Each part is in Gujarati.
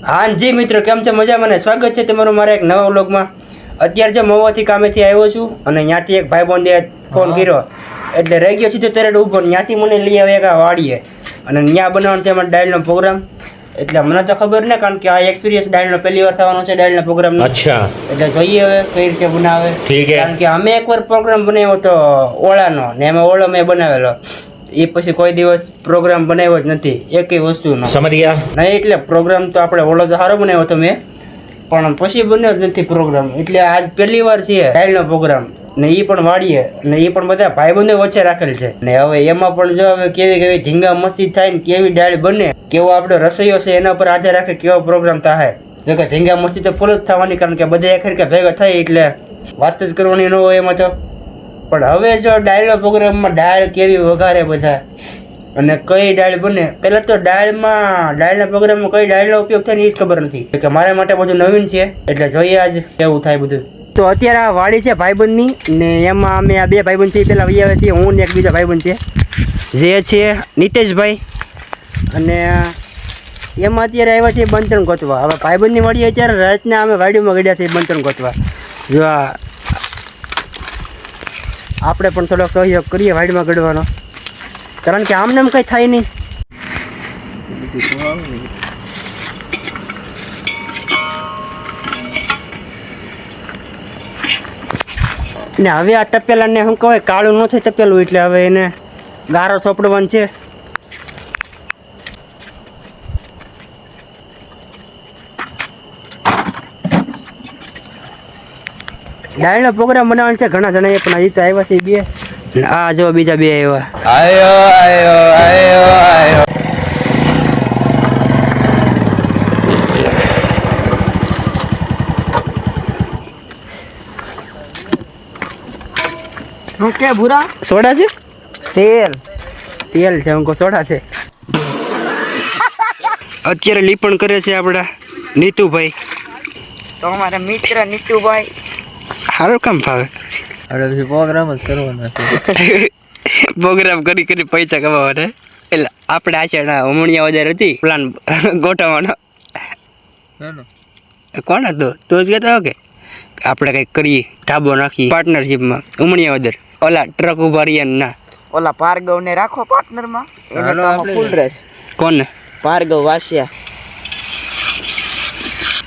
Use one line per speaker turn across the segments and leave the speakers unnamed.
હા જી મિત્રો, કેમ છે? મજામાં ને? સ્વાગત છે તમારું મારા એક નવા વ્લોગમાં. અત્યારે જો મહુવાથી કામેથી આવ્યો છું અને ત્યાંથી એક ભાઈબંધે ફોન કર્યો એટલે રહી ગયો સીધો તરત ઊભો. ત્યાંથી મને લઈ આવે એક વાડીએ અને ત્યાં બનાવવાનો છે અમારે ડાયલનો પ્રોગ્રામ. એટલે મને તો ખબર ને, કારણ કે આ એક્સપિરિયન્સ ડાયલનો પહેલી વાર થવાનો છે ડાયલના પ્રોગ્રામ.
અચ્છા,
એટલે જોઈએ હવે કઈ રીતે બનાવે.
ઠીક હે.
કારણ કે અમે એકવાર પ્રોગ્રામ બનાવ્યો તો ઓળાનો ને એમાં ઓળો મેં બનાવેલો. એ પછી કોઈ દિવસ પ્રોગ્રામ બનાવ્યો જ નથી એકેય વસ્તુનો.
સમજ ગયા?
નહીં, એટલે પ્રોગ્રામ તો આપણે ઓળો તો સારો બનાવ્યો હતો મેં, પણ પછી બન્યો જ નથી પ્રોગ્રામ. એટલે આજ પહેલી વાર છે ડાયલનો પ્રોગ્રામ, ને એ પણ વાડીએ, ને એ પણ બધા ભાઈબંધો વચ્ચે રાખેલ છે. ને હવે એમાં પણ જો હવે કેવી કેવી ધીંગા મસ્તી થાય ને કેવી ડાયલ બને, કેવો આપણો રસોઈયો છે એના પર આધાર રાખે કેવો પ્રોગ્રામ થાય. જો કે ધીંગા મસ્તી તો ફૂલ જ થવાની, કારણ કે બધા એક ભેગા થાય એટલે વાત જ કરવાની ન હોય એમાં તો. પણ હવે જો ડાયલનો પ્રોગ્રામમાં ડાયલ કેવી વઘારે બધા અને કઈ ડાયલ બને. પહેલા તો ડાયલના પ્રોગ્રામમાં કઈ ડાયલનો ઉપયોગ થાય ને એ જ ખબર નથી, કે મારા માટે બધું નવીન છે. એટલે જોઈએ આજ કેવું થાય બધું. તો અત્યારે આ વાડી છે ભાઈબંધની, ને એમાં અમે આ બે ભાઈબંધ છે પહેલાં વહી આવે છીએ, હું ને એક બીજા ભાઈબંધ છે જે છે નીતેશભાઈ. અને એમાં અત્યારે આવ્યા છીએ બંતરણ ગોતવા. હવે ભાઈબંધની વાડી અત્યારે રાતના અમે વાડીમાં ગળ્યા છીએ બંતરણ ગોતવા. જો આપણે પણ થોડોક સહયોગ કરીએ વાડીમાં ગળવાનો, કારણ કે આમને એમ કંઈ થાય નહીં. ને હવે આ તપેલાને શું કહેવાય, કાળું ન થાય તપેલું, એટલે હવે એને ગારો સોંપડવાનો છે. ડાયલનો પ્રોગ્રામ બનાવવાનો છે ઘણા જણાએ, પણ હજી તો આવ્યા છે બે. આ જો બીજા બે આવ્યા. શું કે ભૂરા સોડા છે? તેલ છે, અંકો સોડા છે. અત્યારે લીપણ કરે છે આપણા નીતુભાઈ. તો અમારા મિત્ર નીતુભાઈ સારું કામ ફાવે.
હવે પ્રોગ્રામ જ કરવાનો છે.
પ્રોગ્રામ કરી પૈસા કમાવાના. એટલે આપણે આચરણા ઉમણિયા વધારે હતી પ્લાન ગોઠવવાનો. કોણ હતો? તું જ કહેતા હો કે આપણે કંઈક કરીએ, ઢાબો નાખીએ પાર્ટનરશિપમાં ઉમણિયા વધારે. ઓલા ટ્રક ઉભા રહ્યા ના,
ઓલા ભાર્ગવ ને રાખો પાર્ટનરમાં. એને તો ફૂલ ડ્રેસ.
કોને?
ભાર્ગવ વાસિયા.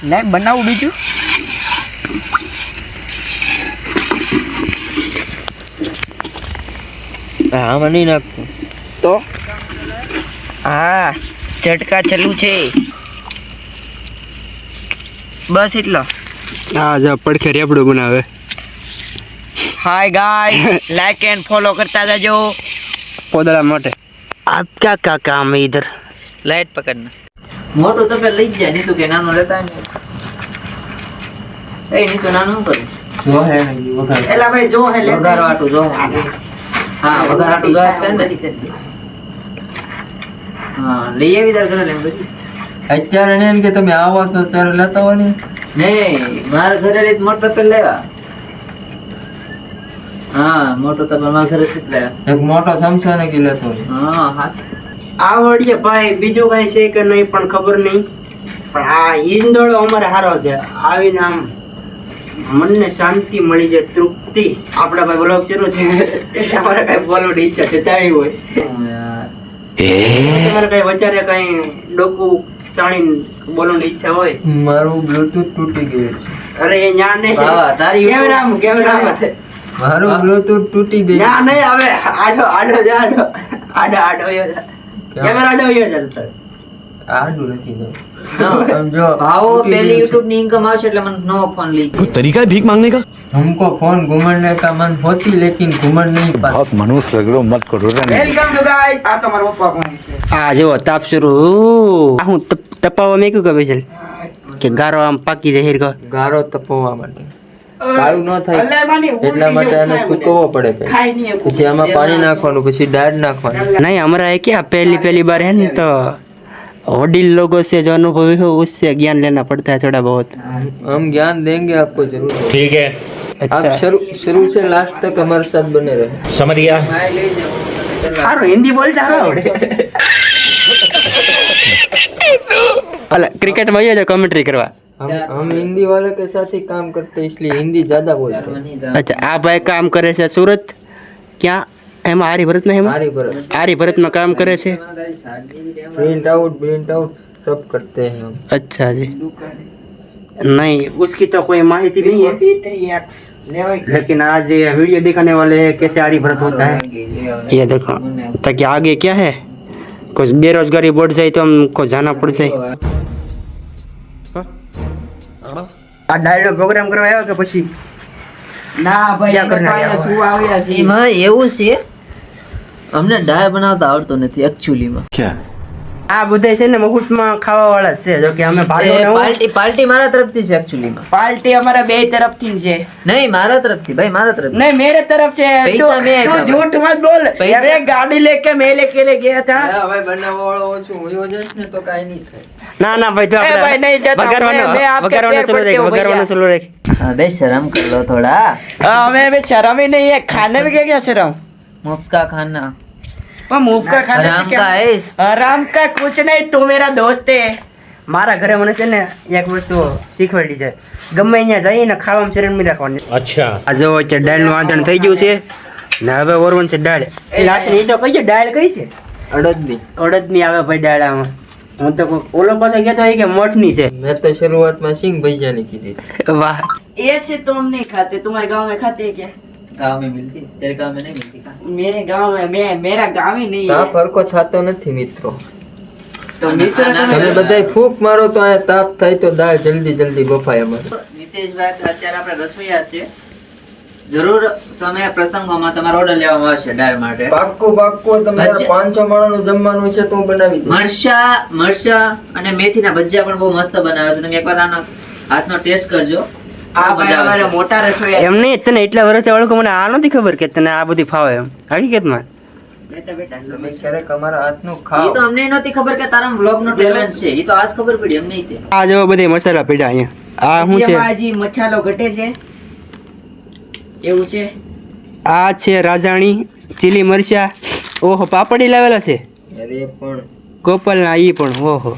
નહીં બનાવું બીજું.
આમાં નહીં નાખતું
તો હા, ઝટકા ચાલુ છે બસ એટલો.
હા જા પડખે રેપડો બનાવે.
Hi guys, like and follow કરતા જાજો
પોદળા માટે. આપ ક્યાં કામ है इधर?
લાઈટ પકડના. મોટું તો પે લઈ જાય, નીતુ કે નાનું લેતા ને. એ નીતુ નાનું કરું
જો હે નહીં વઘાર.
એલા ભાઈ જો હે વઘાર વાટું જો. હા વઘાર વાટું જો કે હા લઈ આવી દાર કરે એમ પછી.
અત્યારે ને એમ કે તમે આવો તો ત્યારે લેતા હોય ને.
નહીં, મારા ઘરે રીત મોટો પે લેવા. હા મોટો તો મારા ઘરે થી લેવા.
એક મોટો સમસા ને કે લેતો હોય.
હા હા
આવડીએ ભાઈ, બીજું કઈ છે કે નહીં પણ ખબર નહીં. પણ આ ઈંદોળો અમારે સારો છે. આવીને આમ મનને શાંતિ મળી જાય, તૃપ્તિ. આપણા ભાઈ બ્લોગ શરૂ છે એટલે અમારે કઈ બોલવાની ઈચ્છા જતાવી હોય. તમારે કઈ વચારે કઈ ડોકું તાણીને બોલવાની ઈચ્છા હોય.
મારું બ્લૂટૂથ તૂટી ગયું છે.
અરે એ ન્યા નહીં,
વાહ, તારી
કેમેરામાં
મારું બ્લૂટૂથ તૂટી ગયું.
ન્યા નહીં. હવે આડો કેમેરા આડો ચાલતો.
આડું નથી ને.
આમ જો ભાવો પેલી YouTube ની ઇન્કમ આવશે એટલે મને નવો ફોન લઈ
कोई तरीका है भीख मांगने का?
हमको फोन घुमड़ने का मन होती लेकिन घुमड़ नहीं पाती.
बहुत मनुष्य लग रहे हो, मत करो रे।
Welcome to guys. આ તો મારો પપ્પા કોણ છે?
આ જો તાપ શરૂ. હું તપાવવા મેં કયું છે કે ગારો આમ પાકી જાય હેરકો.
ગારો તપવા માટે કાળું ન થાય એટલા માટે આને સૂકવવો પડે પહેલા. પછી આમાં પાણી નાખવાનું, પછી દાળ નાખવાની.
नहीं हमारा है क्या पहली बार है ना, तो वडील लोगों से जो अनुभवी हो उससे ज्ञान लेना पड़ता है थोड़ा बहुत.
हम ज्ञान देंगे आपको जरूर.
ठीक है,
आप शुरू से लास्ट तक हमारे साथ बने रहे.
समझ गया?
हारो हिंदी बोलता हारो. अल क्रिकेट में ये कमेंट्री करवा
हम हिंदी वाले के साथ ही काम करते हैं, इसलिए हिंदी ज्यादा बोलते हैं।
अच्छा आप भाई काम करे છે સુરત ક્યાં એમ આર્યભરત में એમ
हमारी पर
आर्यभरत में काम करे છે
प्रिंट आउट सब करते हैं हम।
अच्छा जी नहीं उसकी तो कोई माहिती नहीं है लेकिन आज ये वीडियो दिखाने वाले हैं कैसे आर्यभरत होता है ये देखो ताकि आगे क्या है कुछ बेरोजगारी बढ़ जाए तो हमको जाना पड़ जाए આ ડાયલો પ્રોગ્રામ કરવા આવ્યો કે પછી
ના ભાઈ
ક્યાં કરના
અહીંયા શું આવ્યા છે
એમાં એવું છે અમને દાળ બનાવતા આવડતો નથી એકચ્યુઅલીમાં
क्या
આ બધા છે ને મફતમાં ખાવા વાળા જ છે જો કે અમે ભાડો ને
પાર્ટી પાર્ટી મારા તરફથી છે એકચ્યુઅલીમાં
પાર્ટી અમારા બે तरफથી છે
નહીં મારા તરફથી ભાઈ મારા તરફથી
नहीं मेरे तरफ से
पैसा मैं आया
तू झूठ मत बोल
पैसा-
अरे गाड़ी लेके मैं लेके ले गया था
ભાઈ બનાવવા વાળો છું હું જઈશ ને તો કાઈ નહીં થાય।
ના ના ભાઈ તો
એ ભાઈ નહીં જતા, मैं आपके पैर पड़ती हूँ
વઘારવાનો
भैया।
ચાલુ રાખ
हाँ बे शर्म कर लो थोड़ा
हमें भी शर्म ही नहीं है खाने में क्या शर्म
मुफ्त का खाना
वो मुंह का खाने से
हराम
क्या-
का है
हराम का कुछ नहीं तू मेरा दोस्त है
મારા ઘરે મને છે ને એક વસ્તુ શીખવાડી છે ગમે અહીંયા જઈને ખાવામાં શરીર નહીં રાખવાની અચ્છા આ જો છે દાળનું આંધણ થઈ ગયું છે ને હવે ઓરવન છે દાળ એ લાસ્ટ તો કઈ છે દાળ કઈ છે
અડદની
અડદની આવે ભાઈ દાળ આમાં હું તો ઓલો પાસે કહેતો હોય કે મઠની છે
મેં તો શરૂઆતમાં સિંગ ભૈયાની કીધી હતી।
વાહ
ऐसे तो हम नहीं खाते तुम्हारे गांव में खाते हैं क्या
गाँव में मिलती तेरे गाँव में नहीं मिलती का
मेरे गांव में मेरा गांव ही नहीं
તાપ
है
હરકો થતો નથી મિત્રો।
तो मित्र
તમે બધાય ફૂંક મારો તો આ તાપ થાય તો દાળ જલ્દી બફાય અમારે।
નીતેશભાઈ અત્યારે આપણે રસોઈયા છે જરૂર સમય પ્રસંગોમાં તમારો ઓર્ડર લેવામાં આવશે દાળ માટે
પાક્કું તમારે
ભજીયા-
500 માણસનું જમવાનું છે તો હું બનાવી દઈશ।
મરચા અને મેથીના ભજીયા પણ બહુ મસ્ત બનાવે છે તમે એકવાર આનો હાથનો ટેસ્ટ કરજો
આ
બહુ
ભાઈ
મજા
हमारा
આવશે
मोटा रसोईया
એમ નહીં તને એટલા વર્ષથી ઓળખો મને આ નથી ખબર કે તને આ બધી ફાવે એમ હકીકતમાં
बेटा बेटा
તમે ક્યારેક અમારા હાથનું
એ
ખાઓ।
તો અમને નહોતી ખબર કે તારા વ્લોગ નો ટેલેન્ટ છે એ તો આજ ખબર પડી એમ નહીં તે
આ જો બધે મસાલા પીડા અહીંયા આ શું છે
એમાં હજી મસાલો ઘટે છે એવું છે
આ છે રાજાણી ચીલી મરચા ઓહો પાપડી લાવેલા છે
અરે પણ
કોપલના ઈ પણ ઓહો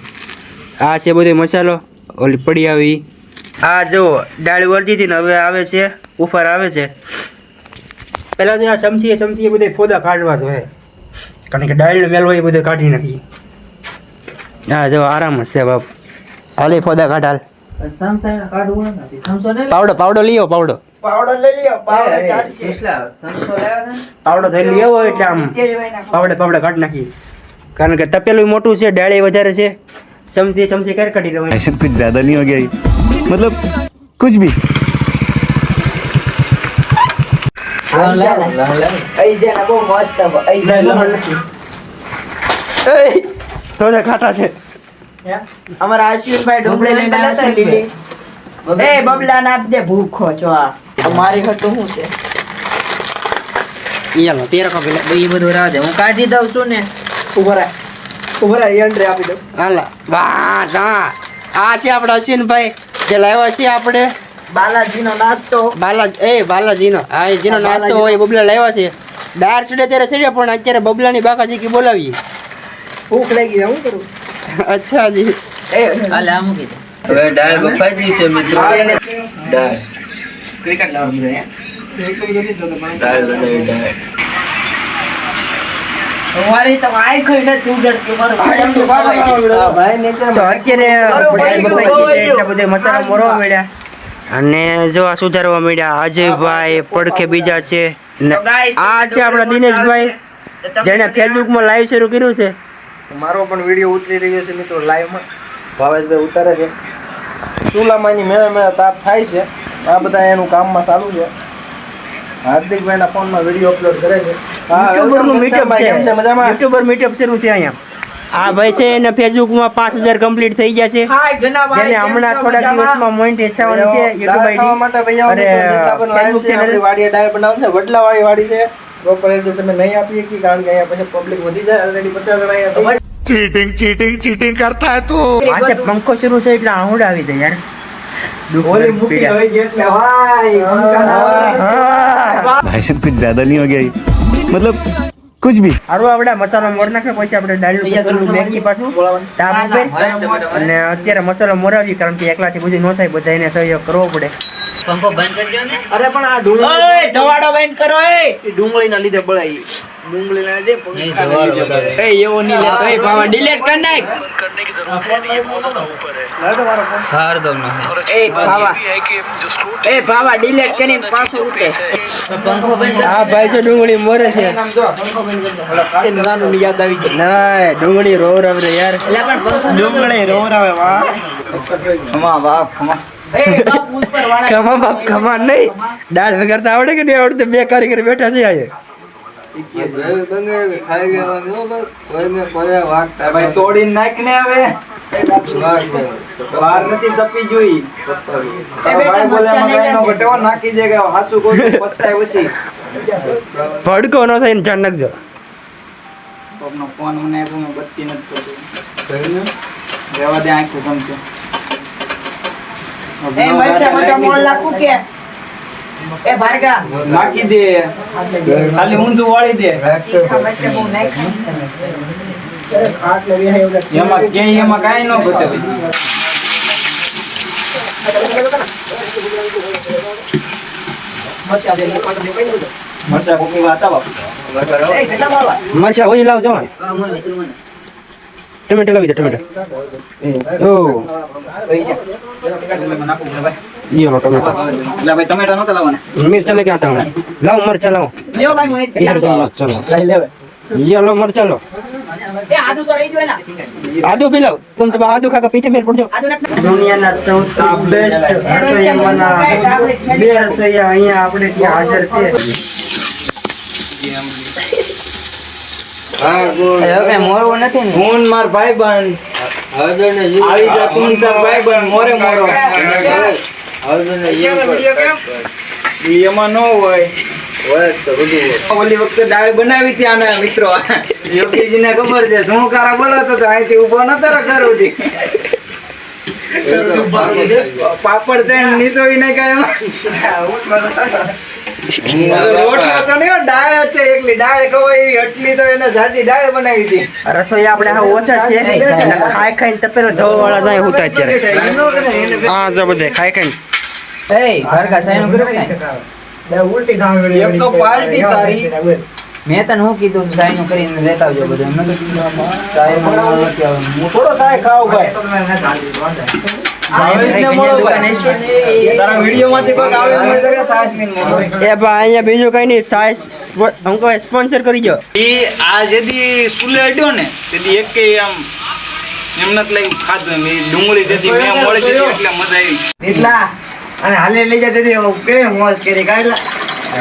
આ છે બધો મસાલો ઓલી પડી આવી આ જો દાળ વળતી હતી ને હવે આવે છે ઉપર આવે છે પહેલા તો આ ચમચી એ બધે ફોદા કાઢવા જોઈએ કારણ કે દાળનો મેલ હોય એ બધું કાઢી નાખી હા જો આરામ જ છે બાપ હાલે ફોદા કાઢ હાલ
સંસાર કાઢવું નથી સંસો ને
પાવડો લઈ આવો પાવડો
પાવડર લઈ લ્યો પાવડર ચાલશે
સંસો લેવા ને
પાવડો થઈ લઈ આવો એટલે આમ પાવડે કાઢી નાખી કારણ કે તપેલું મોટું છે ડાળી વધારે છે ચમચી ક્યારે કાઢી લેવાય
ऐसे कुछ ज्यादा नहीं हो गया ये? मतलब कुछ भी
અહીં છે ને બહુ મસ્ત અહીં છે
તો ખાટા છે
અમારા અશ્વિનભાઈ ડુંગળી લઈને આવ્યા છે લીલી એ બબલા ના આપજે ભૂખો છો આ અમારી હતું શું છે
ઈયાનો તેર કો પેલા
એ બધું રાહ દે હું કાઢી દઉં છું ને
ઉભરા એન્ટ્રી આપી દો
હાલા બસ હા આ છે આપણા અશ્વિનભાઈ જે લાવ્યા છે આપણે
બાલાજીનો નાસ્તો
બાલાજીનો હા એ જેનો નાસ્તો હોય એ બબલા લાવ્યા છે દાળ ચડે ત્યારે ચડે પણ અત્યારે બબલાની બાકાજી કી બોલાવીએ
ભૂખ લાગી હું કરું
અચ્છા જી
હાલે આ મૂકી દે
હવે દાળ બફાઈ ગઈ છે મિત્રો। દાળ
ક્રિકેટ લાવવા દીધો
દાળ બનાવી દાળ
અમારી તો આઈ કોઈ નથી ઉડતી મારું ભાઈ
ભાઈ ને
તો અત્યારે દાળ બફાઈ ગઈ છે એટલે બધે મસાલા મોરવા મળ્યા અને જો આ સુધારવા મળ્યા અજયભાઈ પડખે બીજા છે ને આ છે આપણા દિનેશભાઈ જેણે ફેસબુકમાં લાઈવ શરૂ કર્યું છે
મારો પણ વિડીયો ઉતરી રહ્યો છે મિત્રો લાઈવમાં ભાવેશભાઈ ઉતારે છે ચૂલામાંની મેળા તાપ થાય છે આ બધા એનું કામમાં ચાલુ છે હાર્દિકભાઈના ફોનમાં વિડીયો અપલોડ કરે છે
યુટ્યુબરનું મીટઅપ
કેમ છે મજામાં
યુટ્યુબર મીટઅપ શરૂ છે અહીંયા આ ભાઈ છે એને ફેસબુકમાં 5000 કમ્પ્લીટ થઈ ગયા છે
હાય ઘણા ભાઈ
જેને હમણાં થોડા દિવસમાં મોનેટાઇઝ થવાની છે યુટ્યુબ
દાળ ખાવા
આઈડી
માટે ભાઈ આવો મિત્રો સીતાફળ live છે આપણી વાડીએ દાળ બનાવવાની છે વડલાવાળી વાડી છે પ્રોપર એડ્રેસ તમે નહીં આપીએ કે કારણ કે અહીંયા પછી પબ્લિક વધી જાય ઓલરેડી 50 જણા અહીંયા
चीटिंग करता है तू
આજે પંખો શરૂ છે એટલે આહુડ આવી જાય યાર દુઃખ
ઓલી
દર્દ
મૂકી
પીડા.
હોય છે એટલે ભાઈ પંખા ના આવે.
હા.
भाई साहब कुछ ज्यादा नहीं हो गया ये? मतलब कुछ भी
હારું આપણે મસાલો મોર નાખે પછી આપણે દાળનું પેલું મેગી પાછું તાપ ઉપર અને અત્યારે મસાલો મોરાવી કારણ કે એકલાથી બધું ન થાય બધા એને સહયોગ કરવો પડે.
પંખો બંધ કરજો ને.
અરે પણ આ ડુંગળી
ઓય ધવાડો બંધ કરો એ
ડુંગળીના લીધે બળાઈ ડુંગળીના લીધે
નહીં, ધવાડો બતાવે.
એ એવો નહીં લેતો એ ભાવા ડિલીટ કરી નાખ
ભાર્ગવનો છે.
એ ભાવા ડિલીટ કરીને પાછો ઉઠે
પંખો બંધ
આ ભાઈ છે ડુંગળી મોરે છે.
એ નાનું યાદ આવી ગયું
ના ડુંગળી રોવરાવે રે યાર.
એટલે પણ પંખો
ડુંગળી રોવરાવે વાહ.
એ બાપ ઉપર વાળા
ખમા બાપ ખમા નહીં. દાળ વગાડતા આવડે કે નહીં આવડતું? બે કારીગર બેઠા છે આજે.
ભાઈ તોડીને નાખ ને હવે બહાર નથી તપી જોઈ ભાઈ બોલે એમાં કાંઈ ન ઘટે હો, નાખી દે કે હાસુ કોઈ પસ્તાય પછી
ભડકો ન થાય ને ધ્યાન રાખજો.
કોકનો ફોન મને આપ્યો મેં બત્તી નથી કરતી રહેવા દે આંખું ગમશે
એ મરસા મોટા મોણ લાખું કે એ ભાર્ગા
નાખી દે ખાલી ઊંધું વાળી દે
તીખા મરસા બહુ નાખ્યા
એમાં કાંઈ ન ઘટે મરસા કોકની વાત આવા
એ કેટલા વાળા
મરચા ઓછી લાવજો. ટમેટા લાવી દે ટમેટા. ઓ યો ટમેટા.
એટલે ભાઈ ટમેટા નહોતા લાવવાના
મિર્ચા લેકે આતા હું. લાવો મરચા લાવો.
લ્યો ભાઈ મને
ઈધર ચલો ચલો.
લઈ લેવે
ये लो मरचा लो.
એ આદુ તો રહી ગયો ના
आदू पी लो. तुम सब आदू खाकर पीछे मेरे पड़ जाओ.
આદુ નથી
દુનિયાના સૌથી બેસ્ટ રસોઈયામાંના બે રસોઈયા અહીંયા આપણે ત્યાં હાજર છે.
મોરવું નથી ને.
હું માર ભાઈબંધ આવી જા તું તાર ભાઈબંધ મોરે મોરો એમાં ન હોય ઓલી વખતે દાળ બનાવી હતી આના મિત્રો યોગીજીને ખબર છે શું કારા બોલાતો તો અહીંથી ઉભો નતો ઘર સુધી પાપડ થઈને નીસોવી નાખ્યા રોટલો તો નહીં દાળ હતી એકલી દાળ ખવાય એવી એટલી તો એને સાચી દાળ બનાવી હતી
રસોઈયા આપણે હા ઓછા છે અને ખાઈ ખાઈને તપેલા ધોવાળા જાય હોતા અત્યારે. હા જો બધે ખાઈ ખાઈને
એ ભાર્ગા સાઈનું કર્યું ને.
એક તો પાર્ટી તારી
મેં તને શું કીધું સાઈનું કરીને લેતા આવજો બધું. મેં કીધું સાઈ મળવાનું નથી આવવાનું.
હું થોડો સાય ખાવ ભાઈ તારા વિડિયો માંથી કોઈ આવે હોય તો કે સાસ પીને મોકલો.
એ બા અહીંયા બીજું કઈ નહીં સાઈઝ हमको સ્પોન્સર કરી દો.
ઈ આ જેદી સુલે અડ્યો ને તેદી એક કે આમ એમ નત લઈ ખાધું એમ ઈ ડુંગળી તેદી મેં મોળી દીધી એટલે મજા આવી
એટલા અને હાલે લઈ જતી હતી કે મોજ કરી કાઢલા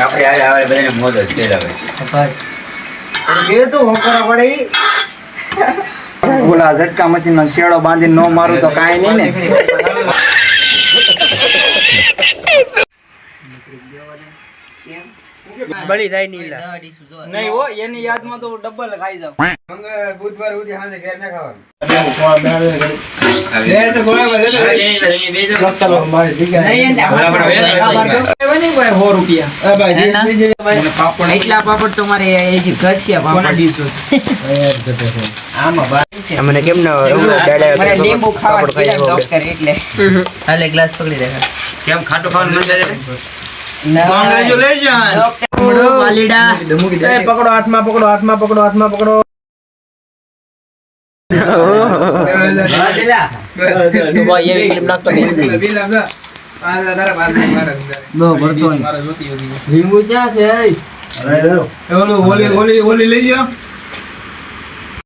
આપણે આવે બધાને મોજ જ છે હવે.
એ તો હોકરા પડે ઈ.
ઓલા ઝટકા મશીન નો શેડો બાંધીને નો મારું તો કાંઈ નહીં ને
બળી જાય નહીં લા.
નહીં હો એની યાદમાં તો ડબલ ખાઈ જાવ
બુધવાર સુધી સાંજે ઘેર ના ખાવાનું.
એટલા પાપડ તો મારે એ જે ઘટસ્યા પાપડ
મને કેમ ના
મને લીંબુ ખાવા કીધા ડોક્ટર એટલે
હાલે ગ્લાસ પકડી દે.
કેમ ખાટું ખાવાનું મન થાય છે?
કોંગ્રેચ્યુલેશન
વાલીડા
પકડો હાથમાં પકડો હાથમાં પકડો હાથમાં પકડો
ભાઈ એવી ક્લિપ નાખતો નહીં બહુ ભરતો
લીંબુ ક્યાં છે?
ઓલી લઈ જાઓ